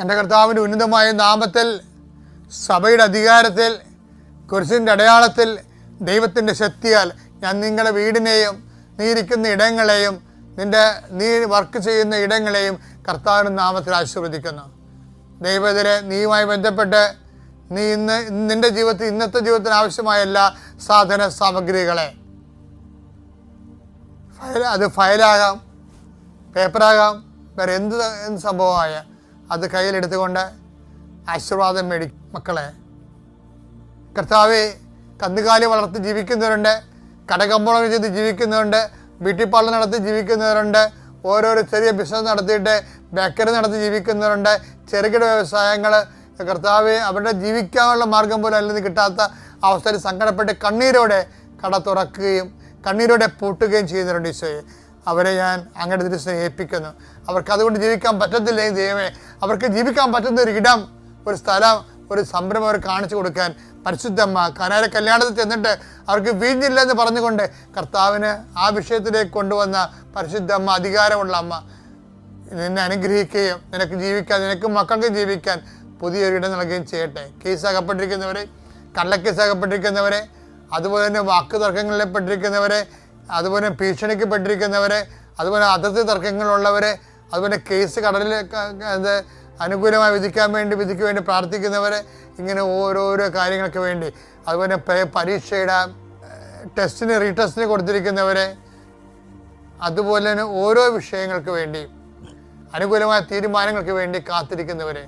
എൻ്റെ കർത്താവിൻ്റെ ഉന്നതമായ നാമത്തിൽ, സഭയുടെ അധികാരത്തിൽ, കുരിശിൻ്റെ അടയാളത്തിൽ, ദൈവത്തിൻ്റെ ശക്തിയാൽ ഞാൻ നിങ്ങളുടെ വീടിനെയും നീ ഇരിക്കുന്ന ഇടങ്ങളെയും നീ വർക്ക് ചെയ്യുന്ന ഇടങ്ങളെയും കർത്താവിൻ്റെ നാമത്തിൽ ആശീർവദിക്കുന്നു. ദൈവത്തിലെ നീയുമായി ബന്ധപ്പെട്ട് നീ നിൻ്റെ ജീവിതത്തിൽ ഇന്നത്തെ ജീവിതത്തിന് ആവശ്യമായ എല്ലാ സാധന സാമഗ്രികളെ, അത് ഫയലാകാം, പേപ്പറാകാം, വേറെ എന്ത് സംഭവമായ അത് കയ്യിലെടുത്തുകൊണ്ട് ആശീർവാദം മേടിക്കും. മക്കളെ, കർത്താവെ, കന്നുകാലി വളർത്തി ജീവിക്കുന്നവരുണ്ട്, കടകമ്പോളം ചെയ്ത് ജീവിക്കുന്നവരുണ്ട്, ബ്യൂട്ടി പാർലർ നടത്തി ജീവിക്കുന്നവരുണ്ട്, ഓരോരോ ചെറിയ ബിസിനസ് നടത്തിയിട്ട് ബേക്കറി നടത്തി ജീവിക്കുന്നവരുണ്ട്, ചെറുകിട വ്യവസായങ്ങൾ. കർത്താവെ, അവരുടെ ജീവിക്കാനുള്ള മാർഗം പോലും അല്ലെങ്കിൽ കിട്ടാത്ത അവസ്ഥയിൽ സങ്കടപ്പെട്ട് കണ്ണീരോടെ കട തുറക്കുകയും കണ്ണീരോടെ പൂട്ടുകയും ചെയ്യുന്നവരുണ്ട്. ഈശോയെ, അവരെ ഞാൻ അങ്ങയുടെ തിരുസനെ ഏൽപ്പിക്കുന്നു. അവർക്ക് അതുകൊണ്ട് ജീവിക്കാൻ പറ്റത്തില്ലെങ്കിൽ ദൈവമേ, അവർക്ക് ജീവിക്കാൻ പറ്റുന്ന ഒരു ഇടം, ഒരു സ്ഥലം, ഒരു സംരംഭം അവർ കാണിച്ചു കൊടുക്കാൻ പരിശുദ്ധമ്മ കാനായിലെ കല്യാണത്തിൽ ചെന്നിട്ട് അവർക്ക് വീഞ്ഞില്ലെന്ന് പറഞ്ഞുകൊണ്ട് കർത്താവിന് ആ വിഷയത്തിലേക്ക് കൊണ്ടുവന്ന പരിശുദ്ധമ്മ, അധികാരമുള്ള അമ്മ, നിന്നെ അനുഗ്രഹിക്കുകയും നിനക്ക് ജീവിക്കാൻ, നിനക്കും മക്കൾക്കും ജീവിക്കാൻ പുതിയൊരിടം നൽകുകയും ചെയ്യട്ടെ. കേസകപ്പെട്ടിരിക്കുന്നവരെ, കള്ളക്കേസകപ്പെട്ടിരിക്കുന്നവരെ, അതുപോലെ തന്നെ വാക്ക് തർക്കങ്ങളിൽപ്പെട്ടിരിക്കുന്നവരെ, അതുപോലെ ഭീഷണിക്കപ്പെട്ടിരിക്കുന്നവരെ, അതുപോലെ അതിർത്തി തർക്കങ്ങളുള്ളവരെ, അതുപോലെ കേസ് കടലിൽ അനുകൂലമായി വിധിക്ക് വേണ്ടി പ്രാർത്ഥിക്കുന്നവരെ, ഇങ്ങനെ ഓരോരോ കാര്യങ്ങൾക്ക് വേണ്ടി, അതുപോലെ പരീക്ഷയുടെ റീടെസ്റ്റിന് കൊടുത്തിരിക്കുന്നവരെ, അതുപോലെ തന്നെ ഓരോ വിഷയങ്ങൾക്ക് വേണ്ടി അനുകൂലമായ തീരുമാനങ്ങൾക്ക് വേണ്ടി കാത്തിരിക്കുന്നവരെ,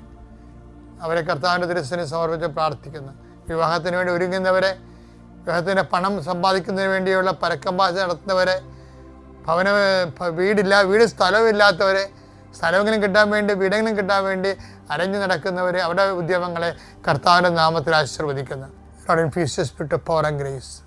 അവരെ കർത്താവിൻ്റെ തിരുസന്നിധിയിൽ സമർപ്പിച്ച് പ്രാർത്ഥിക്കുന്നു. വിവാഹത്തിന് വേണ്ടി ഒരുങ്ങുന്നവരെ, വിവാഹത്തിൻ്റെ പണം സമ്പാദിക്കുന്നതിന് വേണ്ടിയുള്ള പരക്കമ്പാശ നടത്തുന്നവരെ, വീട് സ്ഥലമില്ലാത്തവരെ, സ്ഥലമെങ്കിലും കിട്ടാൻ വേണ്ടി, വീടെങ്കിലും കിട്ടാൻ വേണ്ടി അരഞ്ഞു നടക്കുന്നവരെ, അവരുടെ ഉദ്യമങ്ങളെ കർത്താവിൻ്റെ നാമത്തിൽ ആശീർവദിക്കുന്നു. Lord, infuse us with power and grace.